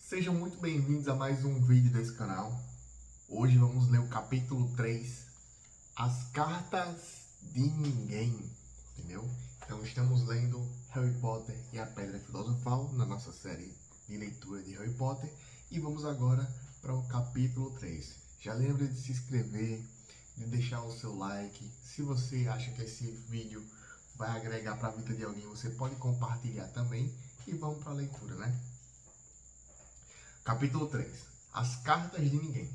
Sejam muito bem-vindos a mais um vídeo desse canal. Hoje vamos ler o capítulo 3, As Cartas de Ninguém, entendeu? Então estamos lendo Harry Potter e a Pedra Filosofal na nossa série de leitura de Harry Potter e vamos agora para o capítulo 3. Já lembre de se inscrever, de deixar o seu like. Se você acha que esse vídeo vai agregar para a vida de alguém, você pode compartilhar também e vamos para a leitura, né? Capítulo 3. As Cartas de Ninguém.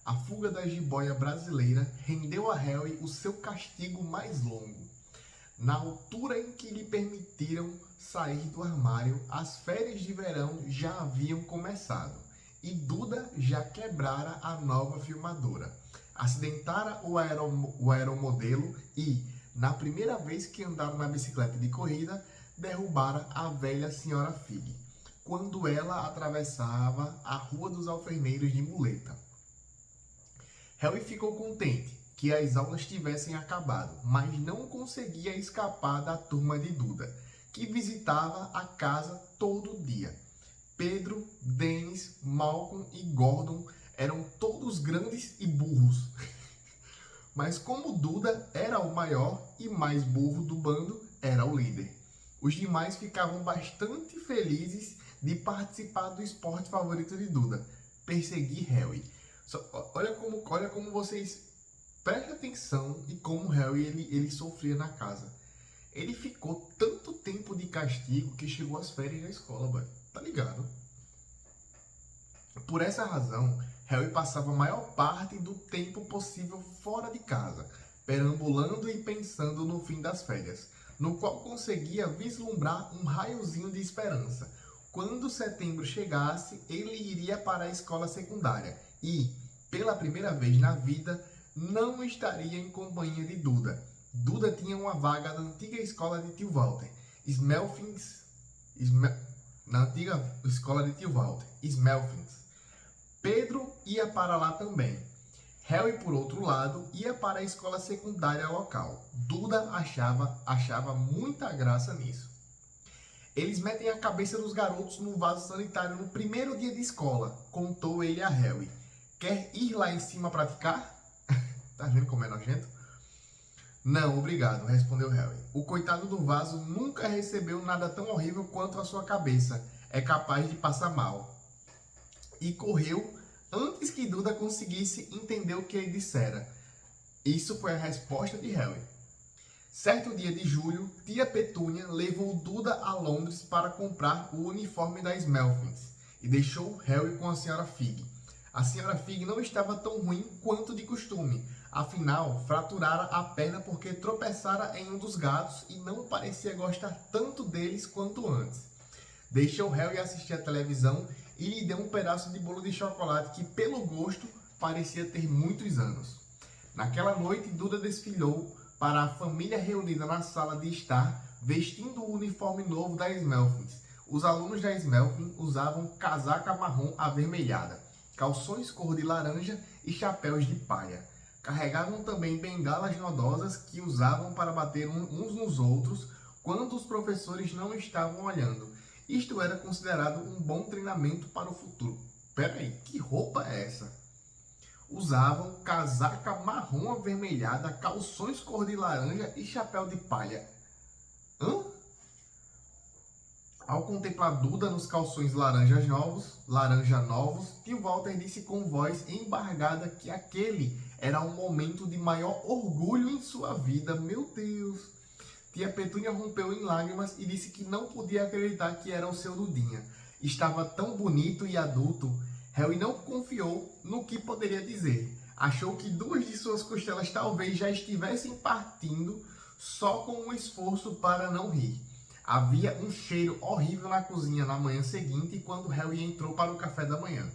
A fuga da jiboia brasileira rendeu a Harry o seu castigo mais longo. Na altura em que lhe permitiram sair do armário, as férias de verão já haviam começado e Duda já quebrara a nova filmadora. Acidentara o aeromodelo e, na primeira vez que andaram na bicicleta de corrida, derrubara a velha senhora Fig, quando ela atravessava a Rua dos Alfeneiros de muleta. Harry ficou contente que as aulas tivessem acabado, mas não conseguia escapar da turma de Duda, que visitava a casa todo dia. Pedro, Dennis, Malcolm e Gordon eram todos grandes e burros. Mas como Duda era o maior e mais burro do bando, era o líder. Os demais ficavam bastante felizes de participar do esporte favorito de Duda, perseguir Harry. Olha como vocês prestem atenção e como Harry ele sofria na casa. Ele ficou tanto tempo de castigo que chegou às férias da escola, velho. Tá ligado? Por essa razão, Harry passava a maior parte do tempo possível fora de casa, perambulando e pensando no fim das férias, no qual conseguia vislumbrar um raiozinho de esperança. Quando setembro chegasse, ele iria para a escola secundária e, pela primeira vez na vida, não estaria em companhia de Duda. Duda tinha uma vaga na antiga escola de tio Walter, na antiga escola de tio Walter, Smelfins. Pedro ia para lá também. Harry, por outro lado, ia para a escola secundária local. Duda achava muita graça nisso. Eles metem a cabeça dos garotos no vaso sanitário no primeiro dia de escola, contou ele a Harry. Quer ir lá em cima praticar? Tá vendo como é nojento? Não, obrigado, respondeu Harry. O coitado do vaso nunca recebeu nada tão horrível quanto a sua cabeça. É capaz de passar mal. E correu antes que Duda conseguisse entender o que ele dissera. Isso foi a resposta de Harry. Certo dia de julho, tia Petúnia levou Duda a Londres para comprar o uniforme da Smelfins e deixou Harry com a senhora Fig. A senhora Fig não estava tão ruim quanto de costume, afinal, fraturara a perna porque tropeçara em um dos gatos e não parecia gostar tanto deles quanto antes. Deixou Harry assistir a televisão e lhe deu um pedaço de bolo de chocolate que, pelo gosto, parecia ter muitos anos. Naquela noite, Duda desfilou para a família reunida na sala de estar, vestindo o uniforme novo da Smelfins. Os alunos da Smelfins usavam casaca marrom avermelhada, calções cor de laranja e chapéus de palha. Carregavam também bengalas nodosas que usavam para bater uns nos outros quando os professores não estavam olhando. Isto era considerado um bom treinamento para o futuro. Peraí, que roupa é essa? Usavam casaca marrom avermelhada, calções cor de laranja e chapéu de palha. Hã? Ao contemplar Duda nos calções laranja novos, tio Walter disse com voz embargada que aquele era um momento de maior orgulho em sua vida. Meu Deus! Tia Petúnia rompeu em lágrimas e disse que não podia acreditar que era o seu Dudinha. Estava tão bonito e adulto. Harry não confiou no que poderia dizer. Achou que duas de suas costelas talvez já estivessem partindo só com um esforço para não rir. Havia um cheiro horrível na cozinha na manhã seguinte quando Harry entrou para o café da manhã.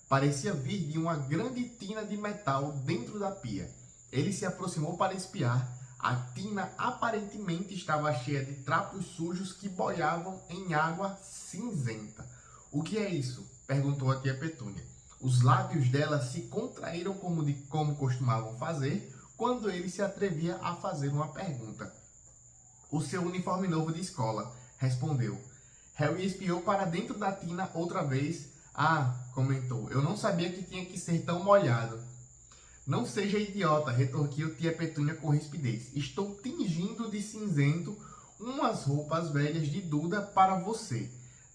Parecia vir de uma grande tina de metal dentro da pia. Ele se aproximou para espiar. A tina aparentemente estava cheia de trapos sujos que boiavam em água cinzenta. O que é isso? Perguntou a tia Petúnia. Os lábios dela se contraíram como costumavam fazer quando ele se atrevia a fazer uma pergunta. O seu uniforme novo de escola, respondeu. Harry espiou para dentro da tina outra vez, Ah, comentou, eu não sabia que tinha que ser tão molhado. Não seja idiota, retorquiu tia Petúnia com rispidez. Estou tingindo de cinzento umas roupas velhas de Duda para você.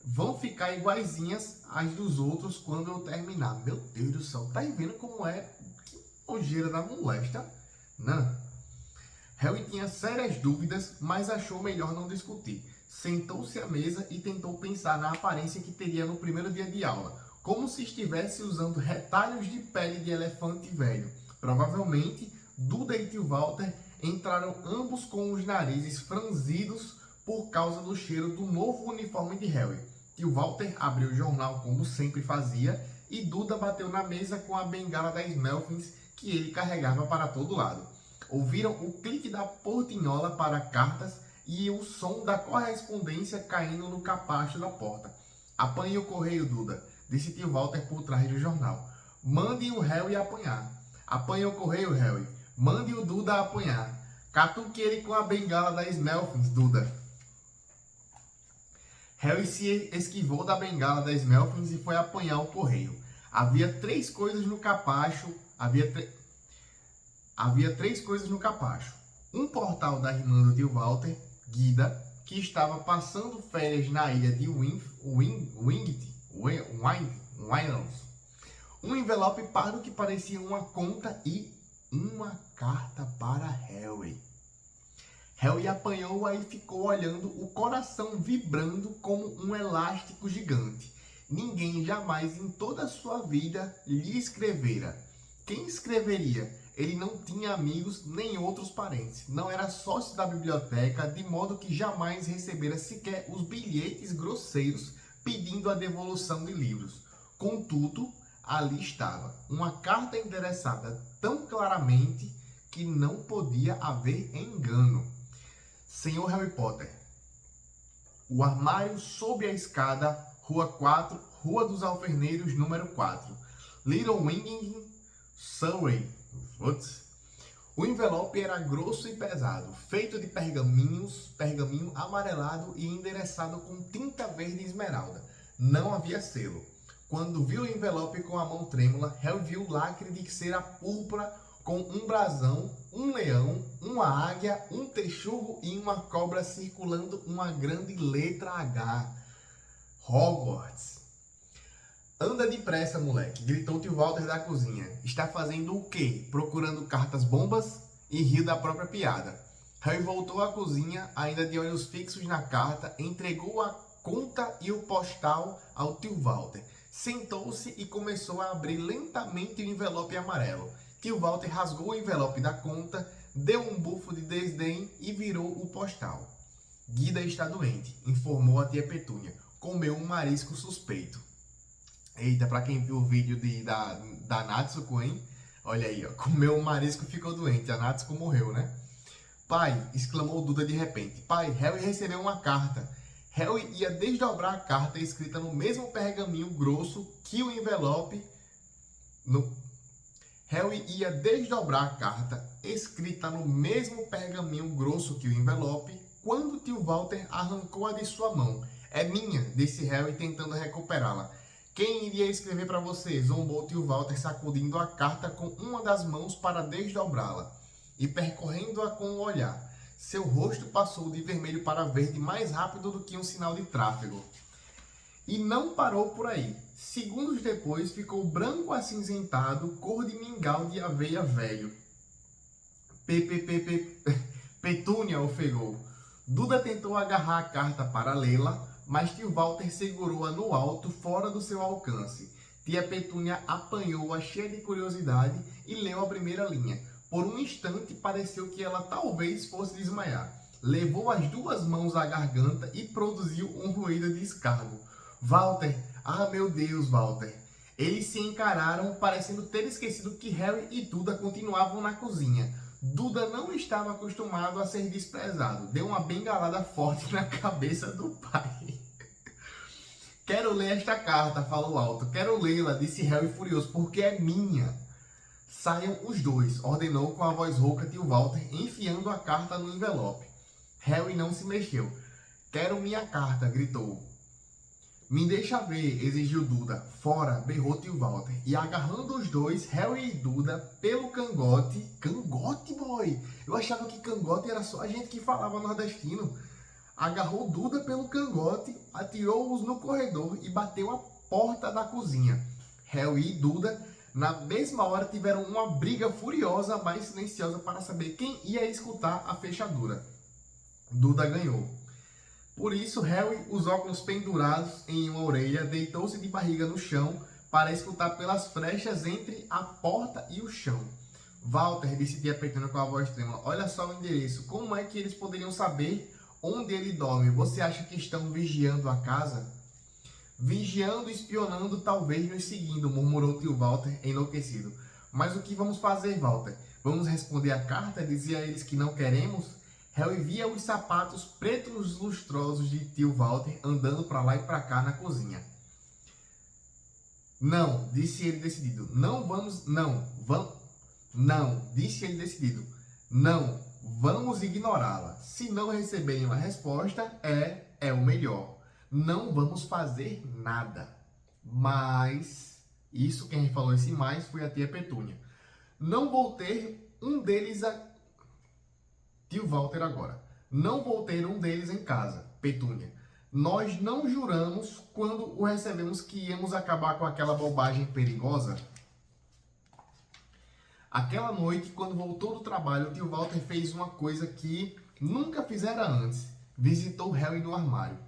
Vão ficar iguaizinhas às dos outros quando eu terminar. Meu Deus do céu, tá vendo como é? Que nojeira da molesta. Não. Harry tinha sérias dúvidas, mas achou melhor não discutir. Sentou-se à mesa e tentou pensar na aparência que teria no primeiro dia de aula, como se estivesse usando retalhos de pele de elefante velho. Provavelmente, Duda e tio Walter entraram ambos com os narizes franzidos por causa do cheiro do novo uniforme de Harry. Tio Walter abriu o jornal como sempre fazia e Duda bateu na mesa com a bengala das Melfins que ele carregava para todo lado. Ouviram o clique da portinhola para cartas e o som da correspondência caindo no capacho da porta. Apanhe o correio, Duda, disse tio Walter por trás do jornal. Mande o Harry apanhar. Apanhe o correio, Harry. Mande o Duda apanhar. Catuque ele com a bengala das Melfins, Duda. Harry se esquivou da bengala das Melfins e foi apanhar o correio. Havia três coisas no capacho. Havia três coisas no capacho. Um portal da irmã do tio Walter, Guida, que estava passando férias na ilha de Winged. Um envelope pardo que parecia uma conta e uma carta para Harry. Harry apanhou-a e ficou olhando, o coração vibrando como um elástico gigante. Ninguém jamais em toda a sua vida lhe escrevera. Quem escreveria? Ele não tinha amigos nem outros parentes. Não era sócio da biblioteca, de modo que jamais recebera sequer os bilhetes grosseiros pedindo a devolução de livros. Contudo, ali estava, uma carta endereçada tão claramente que não podia haver engano. Senhor Harry Potter, o armário sob a escada, Rua 4, Rua dos Alfeneiros, número 4, Little Winging, Surrey. O envelope era grosso e pesado, feito de pergaminho amarelado e endereçado com tinta verde esmeralda. Não havia selo. Quando viu o envelope com a mão trêmula, Harry viu o lacre de cera púrpura com um brasão, um leão, uma águia, um texugo e uma cobra circulando uma grande letra H. Hogwarts. Anda depressa, moleque, gritou tio Walter da cozinha. Está fazendo o quê? Procurando cartas bombas? E riu da própria piada. Harry voltou à cozinha, ainda de olhos fixos na carta, entregou a conta e o postal ao tio Walter. Sentou-se e começou a abrir lentamente o envelope amarelo. Tio Walter rasgou o envelope da conta, deu um bufo de desdém e virou o postal. Guida está doente, informou a tia Petúnia. Comeu um marisco suspeito. Eita, pra quem viu o vídeo da Natsuko, hein? Olha aí, ó. Comeu um marisco e ficou doente. A Natsuko morreu, né? Pai, exclamou Duda de repente. Pai, Harry recebeu uma carta. Harry ia desdobrar a carta escrita no mesmo pergaminho grosso que o envelope. Harry ia desdobrar a carta escrita no mesmo pergaminho grosso que o envelope quando tio Walter arrancou-a de sua mão. É minha, disse Harry tentando recuperá-la. Quem iria escrever para você? Zombou tio Walter, sacudindo a carta com uma das mãos para desdobrá-la e percorrendo-a com o olhar. Seu rosto passou de vermelho para verde mais rápido do que um sinal de tráfego. E não parou por aí. Segundos depois, ficou branco acinzentado, cor de mingau de aveia velho. Petúnia ofegou. Duda tentou agarrar a carta para lê-la, mas tio Walter segurou-a no alto, fora do seu alcance. Tia Petúnia apanhou-a cheia de curiosidade e leu a primeira linha. Por um instante, pareceu que ela talvez fosse desmaiar. Levou as duas mãos à garganta e produziu um ruído de escargo. Walter, ah meu Deus, Walter. Eles se encararam, parecendo ter esquecido que Harry e Duda continuavam na cozinha. Duda não estava acostumado a ser desprezado. Deu uma bengalada forte na cabeça do pai. Quero ler esta carta, falou alto. Quero lê-la, disse Harry furioso, porque é minha. Saiam os dois, ordenou com a voz rouca tio Walter, enfiando a carta no envelope. Harry não se mexeu. Quero minha carta, gritou. Me deixa ver, exigiu Duda. Fora, berrou tio Walter. E agarrando os dois, Harry e Duda, pelo cangote. Cangote, boy! Eu achava que cangote era só a gente que falava nordestino. Agarrou Duda pelo cangote, atirou-os no corredor e bateu a porta da cozinha. Harry e Duda, na mesma hora, tiveram uma briga furiosa, mas silenciosa, para saber quem ia escutar a fechadura. Duda ganhou. Por isso, Harry, os óculos pendurados em uma orelha, deitou-se de barriga no chão para escutar pelas frechas entre a porta e o chão. Walter, disse tia Petúnia com a voz trêmula, olha só o endereço. Como é que eles poderiam saber onde ele dorme? Você acha que estão vigiando a casa? Vigiando, espionando, talvez nos seguindo, murmurou tio Walter, enlouquecido. Mas o que vamos fazer, Walter? Vamos responder a carta? Dizia a eles que não queremos? Harry via os sapatos pretos lustrosos de tio Walter andando para lá e para cá na cozinha. Não, disse ele decidido. Não, disse ele decidido. Não, vamos ignorá-la. Se não receberem uma resposta, é o melhor. Não vamos fazer nada. Mas, isso quem falou esse mais foi a tia Petúnia. Não vou ter um deles Tio Walter agora. Não vou ter um deles em casa, Petúnia. Nós não juramos quando o recebemos que íamos acabar com aquela bobagem perigosa? Aquela noite, quando voltou do trabalho, tio Walter fez uma coisa que nunca fizera antes. Visitou Harry no armário.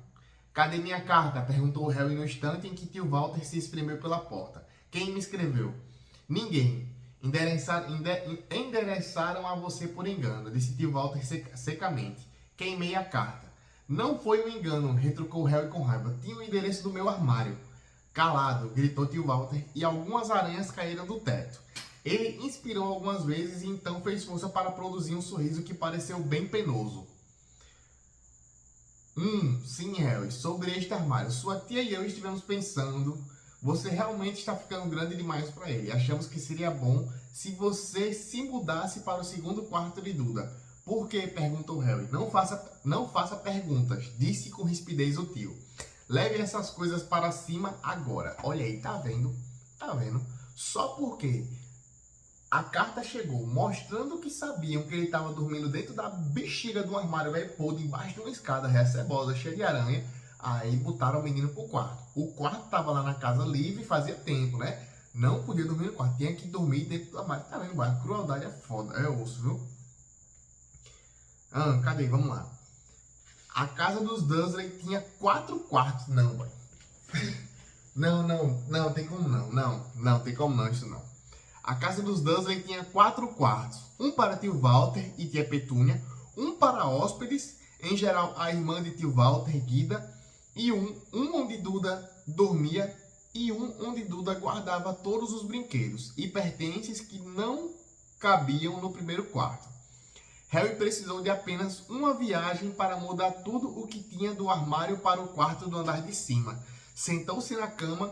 Cadê minha carta? Perguntou Harry no instante em que tio Walter se espremeu pela porta. Quem me escreveu? Ninguém. Endereçaram a você por engano, disse tio Walter secamente. Queimei a carta. Não foi um engano, retrucou Harry com raiva. Tinha o endereço do meu armário. Calado, gritou tio Walter, e algumas aranhas caíram do teto. Ele inspirou algumas vezes e então fez força para produzir um sorriso que pareceu bem penoso. Sim, Harry, sobre este armário. Sua tia e eu estivemos pensando. Você realmente está ficando grande demais para ele. Achamos que seria bom se você se mudasse para o segundo quarto de Duda. Por quê? Perguntou Harry. Não faça perguntas, disse com rispidez o tio. Leve essas coisas para cima agora. Olha aí, tá vendo? Tá vendo? Só porque a carta chegou mostrando que sabiam que ele estava dormindo dentro da bexiga do armário velho podre, embaixo de uma escada recebosa, cheia de aranha. Aí botaram o menino pro quarto. O quarto tava lá na casa livre, fazia tempo, né? Não podia dormir no quarto, tinha que dormir dentro do armário. Tá vendo? A crueldade é foda, é osso, viu? Cadê? Vamos lá. A casa dos Dursley tinha 4 quartos. Não, boy. Não, tem como não. Não, tem como não, isso não. A casa dos Dursley tinha 4 quartos. Um para tio Walter e tia Petúnia, um para hóspedes, em geral a irmã de tio Walter, Guida, e um onde Duda dormia e um onde Duda guardava todos os brinquedos e pertences que não cabiam no primeiro quarto. Harry precisou de apenas uma viagem para mudar tudo o que tinha do armário para o quarto do andar de cima. Sentou-se na cama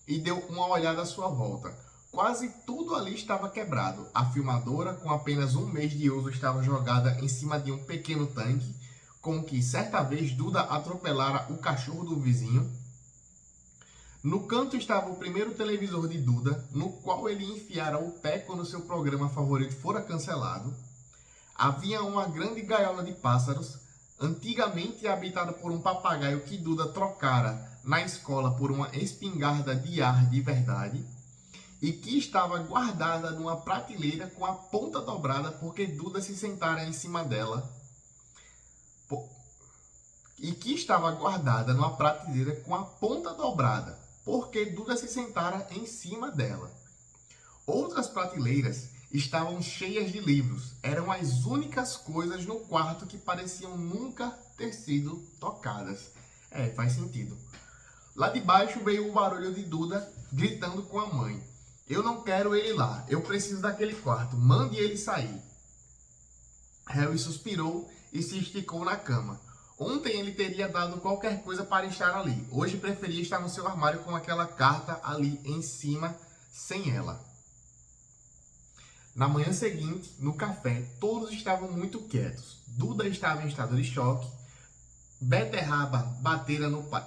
e deu uma olhada à sua volta. Quase tudo ali estava quebrado. A filmadora, com apenas um mês de uso, estava jogada em cima de um pequeno tanque, com que certa vez Duda atropelara o cachorro do vizinho. No canto estava o primeiro televisor de Duda, no qual ele enfiara o pé quando seu programa favorito fora cancelado. Havia uma grande gaiola de pássaros, antigamente habitada por um papagaio que Duda trocara na escola por uma espingarda de ar de verdade, e que estava guardada numa prateleira com a ponta dobrada porque Duda se sentara em cima dela. E que estava guardada numa prateleira com a ponta dobrada, porque Duda se sentara em cima dela. Outras prateleiras estavam cheias de livros. Eram as únicas coisas no quarto que pareciam nunca ter sido tocadas. Faz sentido. Lá de baixo veio o barulho de Duda gritando com a mãe. Eu não quero ele lá. Eu preciso daquele quarto. Mande ele sair. Harry suspirou e se esticou na cama. Ontem ele teria dado qualquer coisa para estar ali. Hoje preferia estar no seu armário com aquela carta ali em cima, sem ela. Na manhã seguinte, no café, todos estavam muito quietos. Duda estava em estado de choque. Beterraba batera no pai.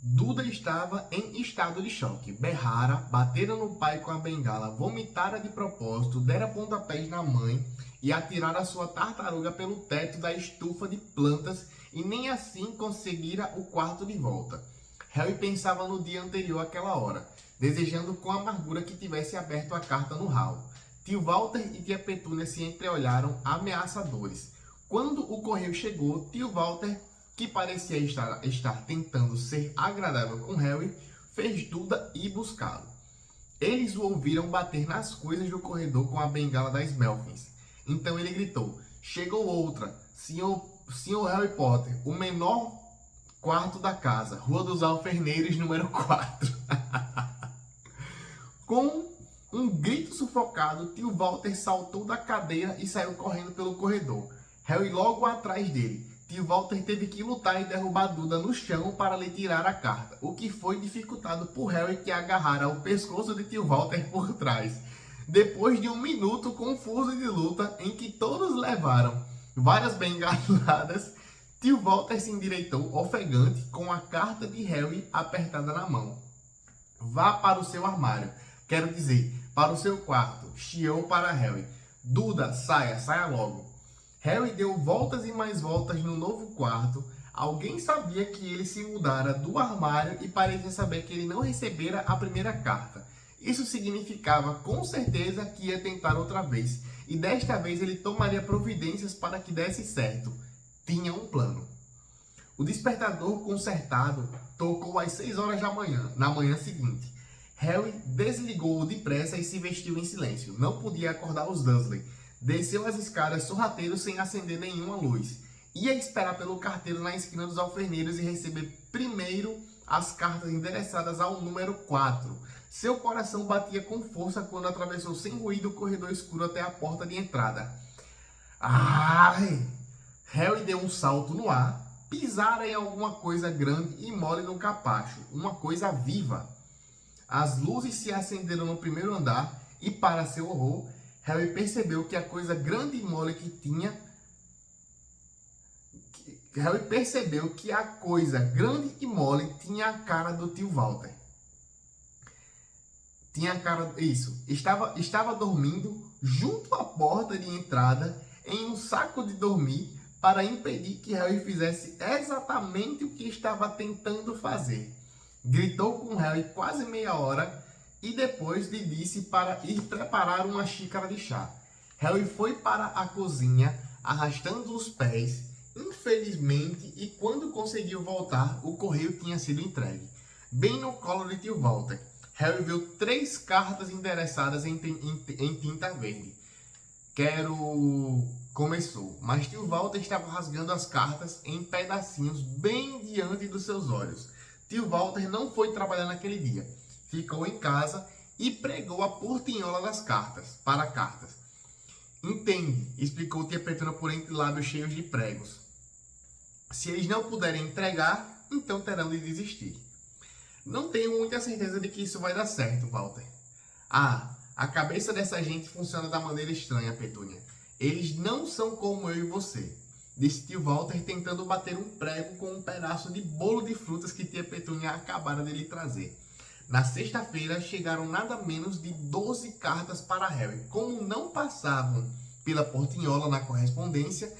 Duda estava em estado de choque. Berrara, batera no pai com a bengala, vomitara de propósito, dera pontapés na mãe e atirara sua tartaruga pelo teto da estufa de plantas e nem assim conseguira o quarto de volta. Harry pensava no dia anterior àquela hora, desejando com amargura que tivesse aberto a carta no ralo. Tio Walter e tia Petúnia se entreolharam ameaçadores. Quando o correio chegou, tio Walter, que parecia estar tentando ser agradável com Harry, fez Duda ir buscá-lo. Eles o ouviram bater nas coisas do corredor com a bengala das Melfins. Então ele gritou: "Chegou outra, senhor Harry Potter, o menor quarto da casa, Rua dos Alfeneiros, número 4. Com um grito sufocado, tio Walter saltou da cadeira e saiu correndo pelo corredor. Harry logo atrás dele. Tio Walter teve que lutar e derrubar Duda no chão para lhe tirar a carta, o que foi dificultado por Harry, que agarrara o pescoço de tio Walter por trás. Depois de um minuto confuso de luta, em que todos levaram várias bengaladas, tio Walter se endireitou ofegante com a carta de Harry apertada na mão. "Vá para o seu armário, quero dizer, para o seu quarto", chiou para Harry. "Duda, saia logo." Harry deu voltas e mais voltas no novo quarto. Alguém sabia que ele se mudara do armário e parecia saber que ele não recebera a primeira carta. Isso significava com certeza que ia tentar outra vez, e desta vez ele tomaria providências para que desse certo. Tinha um plano. O despertador consertado tocou às 6 horas da manhã, na manhã seguinte. Harry desligou-o depressa e se vestiu em silêncio. Não podia acordar os Dursley. Desceu as escadas sorrateiro sem acender nenhuma luz. Ia esperar pelo carteiro na esquina dos alfeneiros e receber primeiro as cartas endereçadas ao número 4. Seu coração batia com força quando atravessou sem ruído o corredor escuro até a porta de entrada. Ai! Harry deu um salto no ar, pisara em alguma coisa grande e mole no capacho, uma coisa viva. As luzes se acenderam no primeiro andar e, para seu horror, Harry percebeu que a coisa grande e mole que tinha... Harry percebeu que a coisa grande e mole tinha a cara do tio Walter. Tinha a cara... Isso. Estava dormindo junto à porta de entrada em um saco de dormir para impedir que Harry fizesse exatamente o que estava tentando fazer. Gritou com Harry quase meia hora e depois lhe disse para ir preparar uma xícara de chá. Harry foi para a cozinha, arrastando os pés, infelizmente, e quando conseguiu voltar, o correio tinha sido entregue. Bem no colo de tio Walter, Harry viu 3 cartas endereçadas em tinta verde. Começou, mas tio Walter estava rasgando as cartas em pedacinhos bem diante dos seus olhos. Tio Walter não foi trabalhar naquele dia. Ficou em casa e pregou a portinhola das cartas, para cartas. "Entende", explicou tia Petúnia por entre lábios cheios de pregos. "Se eles não puderem entregar, então terão de desistir." "Não tenho muita certeza de que isso vai dar certo, Walter." "Ah, a cabeça dessa gente funciona da maneira estranha, Petúnia. Eles não são como eu e você", disse tio Walter, tentando bater um prego com um pedaço de bolo de frutas que tia Petúnia acabara de lhe trazer. Na sexta-feira chegaram nada menos de 12 cartas para Harry. Como não passavam pela portinhola na correspondência,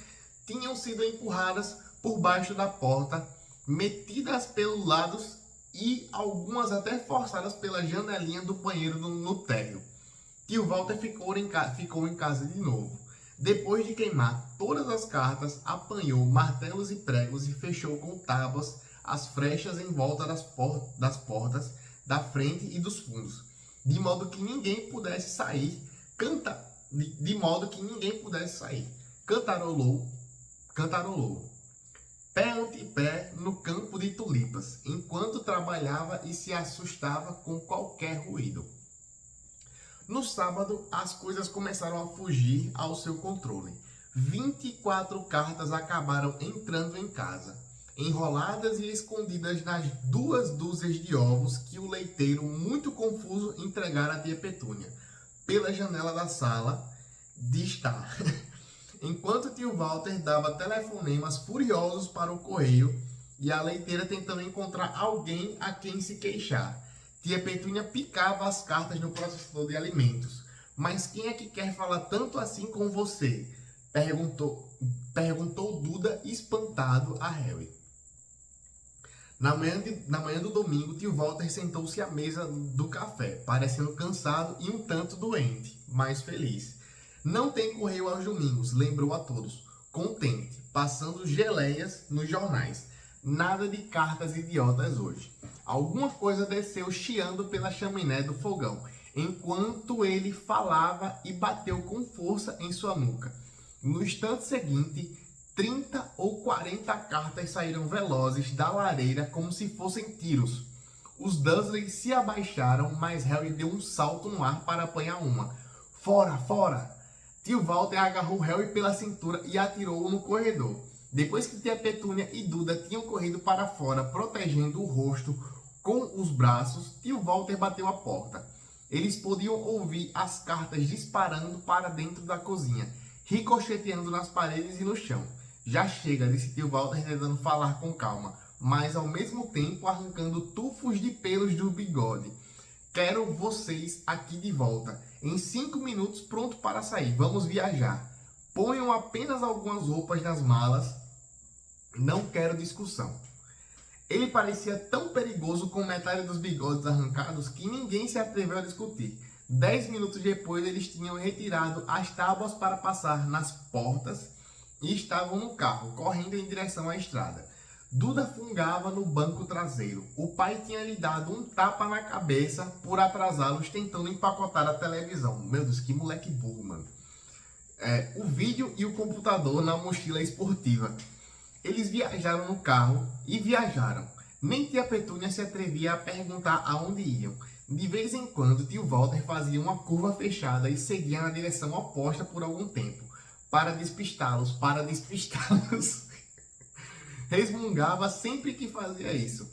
tinham sido empurradas por baixo da porta, metidas pelos lados e algumas até forçadas pela janelinha do banheiro no térreo. Tio Walter ficou em casa de novo. Depois de queimar todas as cartas, apanhou martelos e pregos e fechou com tábuas as frechas em volta das portas da frente e dos fundos, de modo que ninguém pudesse sair. Cantarolou, pé ante pé no campo de tulipas, enquanto trabalhava e se assustava com qualquer ruído. No sábado, as coisas começaram a fugir ao seu controle. 24 cartas acabaram entrando em casa, enroladas e escondidas nas 2 dúzias de ovos que o leiteiro, muito confuso, entregara a tia Petúnia, pela janela da sala de estar. Enquanto tio Walter dava telefonemas furiosos para o correio, e a leiteira tentando encontrar alguém a quem se queixar. Tia Petúnia picava as cartas no processador de alimentos. Mas quem é que quer falar tanto assim com você? Perguntou Duda espantado a Harry. Na manhã do domingo, tio Walter sentou-se à mesa do café, parecendo cansado e um tanto doente, mas feliz. Não tem correio aos domingos, lembrou a todos, contente, passando geleias nos jornais. Nada de cartas idiotas hoje. Alguma coisa desceu chiando pela chaminé do fogão, enquanto ele falava e bateu com força em sua nuca. No instante seguinte, 30 ou 40 cartas saíram velozes da lareira como se fossem tiros. Os Dursley se abaixaram, mas Harry deu um salto no ar para apanhar uma. Fora, fora! Tio Walter agarrou Harry pela cintura e atirou-o no corredor. Depois que tia Petúnia e Duda tinham corrido para fora, protegendo o rosto com os braços, tio Walter bateu a porta. Eles podiam ouvir as cartas disparando para dentro da cozinha, ricocheteando nas paredes e no chão. Já chega, disse tio Walter tentando falar com calma, mas ao mesmo tempo arrancando tufos de pelos do bigode. Quero vocês aqui de volta. Em 5 minutos pronto para sair. Vamos viajar. Ponham apenas algumas roupas nas malas. Não quero discussão. Ele parecia tão perigoso com metade dos bigodes arrancados que ninguém se atreveu a discutir. 10 minutos depois eles tinham retirado as tábuas para passar nas portas e estavam no carro, correndo em direção à estrada. Duda fungava no banco traseiro. O pai tinha lhe dado um tapa na cabeça por atrasá-los tentando empacotar a televisão. Meu Deus, que moleque burro, mano. O vídeo e o computador na mochila esportiva. Eles viajaram no carro e viajaram. Nem tia Petúnia se atrevia a perguntar aonde iam. De vez em quando, tio Walter fazia uma curva fechada e seguia na direção oposta por algum tempo. Para despistá-los. Resmungava sempre que fazia isso.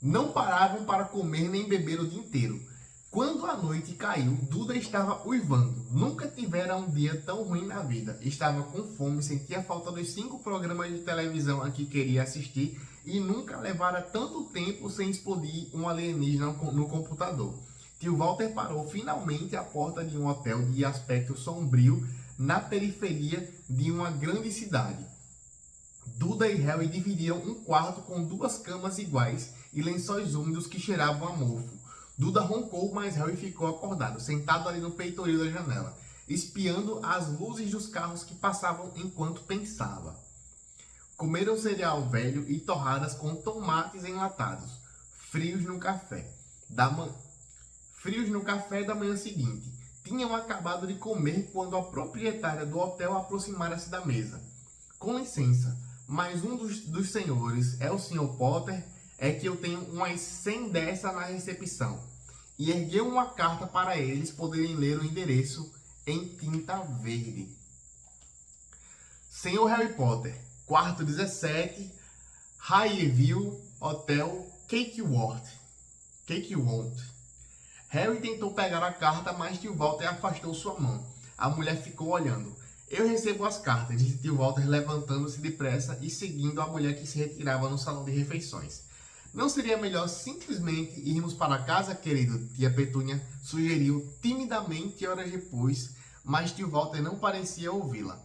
Não paravam para comer nem beber o dia inteiro. Quando a noite caiu, Duda estava uivando. Nunca tivera um dia tão ruim na vida. Estava com fome, sentia falta dos 5 programas de televisão a que queria assistir e nunca levara tanto tempo sem explodir um alienígena no computador. Tio Walter parou finalmente à porta de um hotel de aspecto sombrio na periferia de uma grande cidade. Duda e Harry dividiram um quarto com 2 camas iguais e lençóis úmidos que cheiravam a mofo. Duda roncou, mas Harry ficou acordado, sentado ali no peitoril da janela, espiando as luzes dos carros que passavam enquanto pensava. Comeram cereal velho e torradas com tomates enlatados, frios no café da manhã seguinte. Tinham acabado de comer quando a proprietária do hotel aproximara-se da mesa. Com licença, mas um dos senhores é o Sr. Potter? É que eu tenho umas 100 dessa na recepção. E ergueu uma carta para eles poderem ler o endereço em tinta verde. Senhor Harry Potter, quarto 17, Highview Hotel, Cakeworth. Harry tentou pegar a carta, mas tio Walter afastou sua mão. A mulher ficou olhando. Eu recebo as cartas, disse tio Walter, levantando-se depressa e seguindo a mulher que se retirava no salão de refeições. Não seria melhor simplesmente irmos para casa, querido? Tia Petúnia sugeriu timidamente horas depois, mas tio Walter não parecia ouvi-la.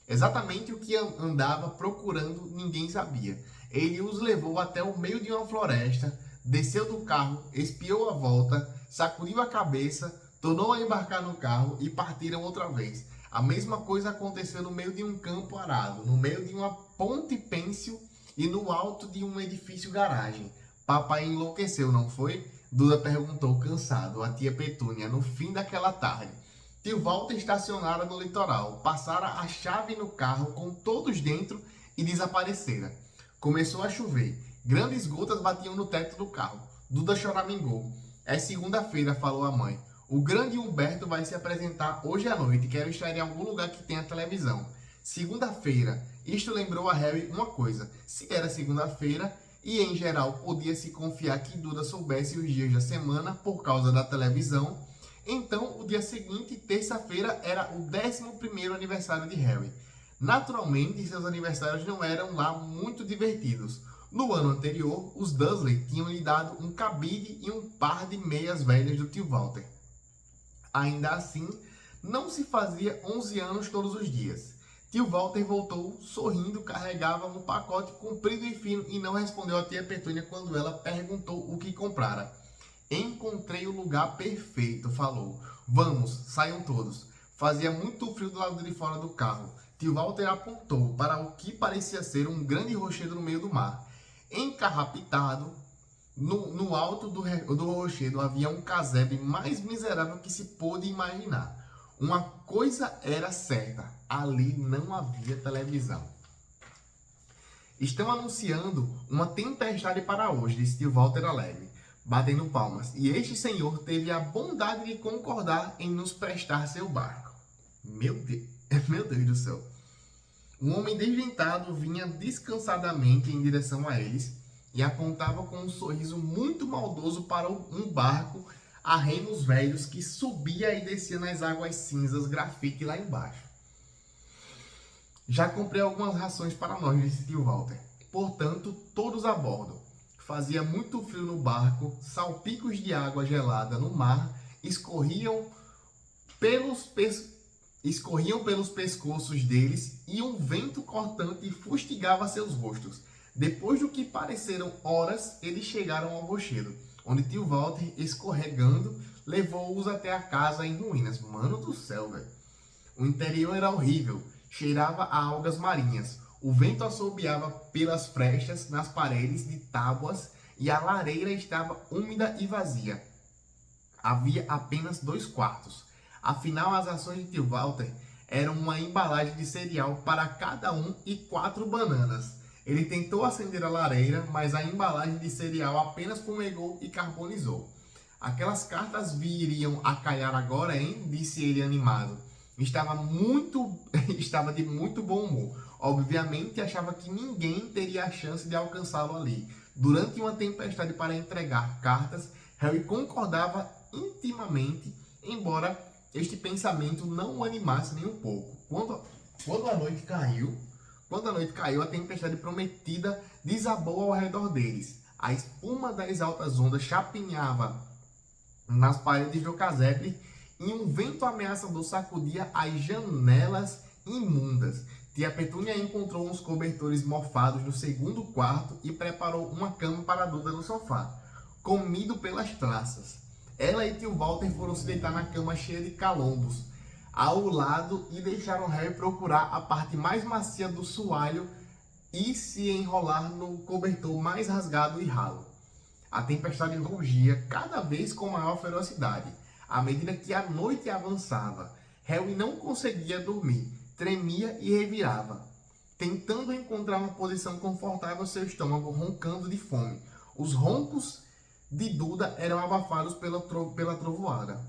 Exatamente o que andava procurando ninguém sabia. Ele os levou até o meio de uma floresta, desceu do carro, espiou a volta, sacudiu a cabeça, tornou a embarcar no carro e partiram outra vez. A mesma coisa aconteceu no meio de um campo arado, no meio de uma ponte pêncil e no alto de um edifício garagem. Papai enlouqueceu, não foi? Duda perguntou cansado a tia Petúnia no fim daquela tarde. Tio Walter estacionara no litoral, passara a chave no carro com todos dentro e desaparecera. Começou a chover. Grandes gotas batiam no teto do carro. Duda choramingou. É segunda-feira, falou a mãe. O grande Humberto vai se apresentar hoje à noite. Quero estar em algum lugar que tenha televisão. Segunda-feira. Isto lembrou a Harry uma coisa. Se era segunda-feira e, em geral, podia-se confiar que Duda soubesse os dias da semana por causa da televisão, então o dia seguinte, terça-feira, era o 11º aniversário de Harry. Naturalmente, seus aniversários não eram lá muito divertidos. No ano anterior, os Dursley tinham lhe dado um cabide e um par de meias velhas do tio Walter. Ainda assim, não se fazia 11 anos todos os dias. Tio Walter voltou, sorrindo, carregava um pacote comprido e fino e não respondeu a tia Petúnia quando ela perguntou o que comprara. Encontrei o lugar perfeito, falou. Vamos, saiam todos. Fazia muito frio do lado de fora do carro. Tio Walter apontou para o que parecia ser um grande rochedo no meio do mar. Encarrapitado, no alto do rochedo havia um casebre mais miserável que se pôde imaginar. Uma coisa era certa, ali não havia televisão. Estão anunciando uma tempestade para hoje, disse tio Walter alegre, batendo palmas. E este senhor teve a bondade de concordar em nos prestar seu barco. Meu Deus do céu. Um homem desdentado vinha descansadamente em direção a eles e apontava com um sorriso muito maldoso para um barco a remos velhos que subia e descia nas águas cinzas grafite lá embaixo. Já comprei algumas rações para nós, disse tio Walter. Portanto, todos a bordo. Fazia muito frio no barco, salpicos de água gelada no mar escorriam pelos pescoços deles e um vento cortante fustigava seus rostos. Depois do que pareceram horas, eles chegaram ao rochedo, onde tio Walter, escorregando, levou-os até a casa em ruínas. Mano do céu, velho. O interior era horrível, cheirava a algas marinhas. O vento assobiava pelas frestas nas paredes de tábuas e a lareira estava úmida e vazia. Havia apenas 2 quartos. Afinal, as ações de tio Walter eram uma embalagem de cereal para cada um e 4 bananas. Ele tentou acender a lareira, mas a embalagem de cereal apenas fumegou e carbonizou. Aquelas cartas viriam a calhar agora, hein? Disse ele animado. Estava de muito bom humor. Obviamente, achava que ninguém teria a chance de alcançá-lo ali. Durante uma tempestade para entregar cartas, Harry concordava intimamente, embora este pensamento não o animasse nem um pouco. Quando a noite caiu, a tempestade prometida desabou ao redor deles. A espuma das altas ondas chapinhava nas paredes do casebre e um vento ameaçador sacudia as janelas imundas. Tia Petúnia encontrou uns cobertores mofados no segundo quarto e preparou uma cama para Duda no sofá, comido pelas traças. Ela e tio Walter foram se deitar na cama cheia de calombos ao lado e deixaram Harry procurar a parte mais macia do soalho e se enrolar no cobertor mais rasgado e ralo. A tempestade rugia cada vez com maior ferocidade. À medida que a noite avançava, Harry não conseguia dormir, tremia e revirava, tentando encontrar uma posição confortável, seu estômago roncando de fome. Os roncos de Duda eram abafados pela trovoada.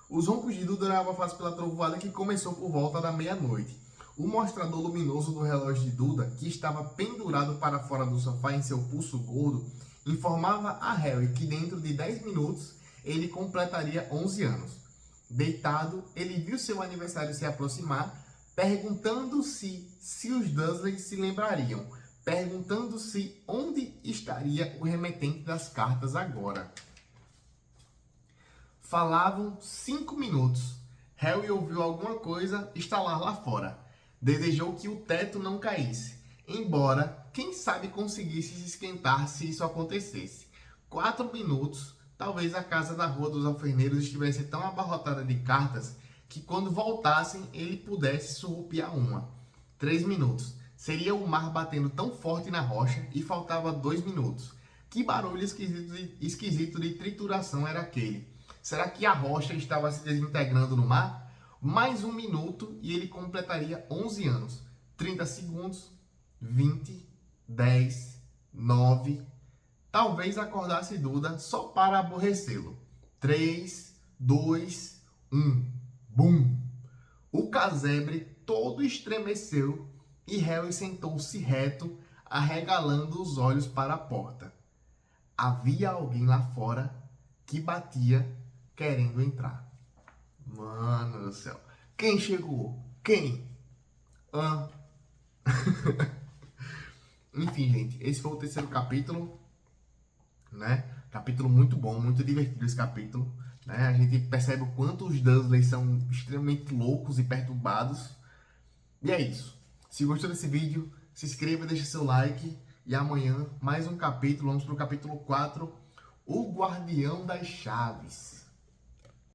Os roncos de Duda eram abafados pela trovoada que começou por volta da meia-noite. O mostrador luminoso do relógio de Duda, que estava pendurado para fora do sofá em seu pulso gordo, informava a Harry que dentro de 10 minutos ele completaria 11 anos. Deitado, ele viu seu aniversário se aproximar, perguntando-se se os Dursley se lembrariam, perguntando-se onde estaria o remetente das cartas agora. Falavam 5 minutos. Harry ouviu alguma coisa estalar lá fora. Desejou que o teto não caísse, embora, quem sabe, conseguisse se esquentar se isso acontecesse. 4 minutos, talvez a casa da Rua dos Alfeneiros estivesse tão abarrotada de cartas que quando voltassem ele pudesse surrupiar uma. 3 minutos. Seria o mar batendo tão forte na rocha e faltava 2 minutos. Que barulho esquisito de trituração era aquele? Será que a rocha estava se desintegrando no mar? Mais 1 minuto e ele completaria 11 anos. 30 segundos, 20, 10, 9. Talvez acordasse Duda só para aborrecê-lo. 3, 2, 1. Bum! O casebre todo estremeceu e Harry sentou-se reto, arregalando os olhos para a porta. Havia alguém lá fora que batia querendo entrar. Mano do céu. Quem chegou? Quem? Ah. Enfim, gente, esse foi o terceiro capítulo, né? Capítulo muito bom, muito divertido esse capítulo, né? A gente percebe o quanto os Dursley são extremamente loucos e perturbados. E é isso. Se gostou desse vídeo, se inscreva, deixa seu like. E amanhã, mais um capítulo, vamos pro capítulo 4, O Guardião das Chaves.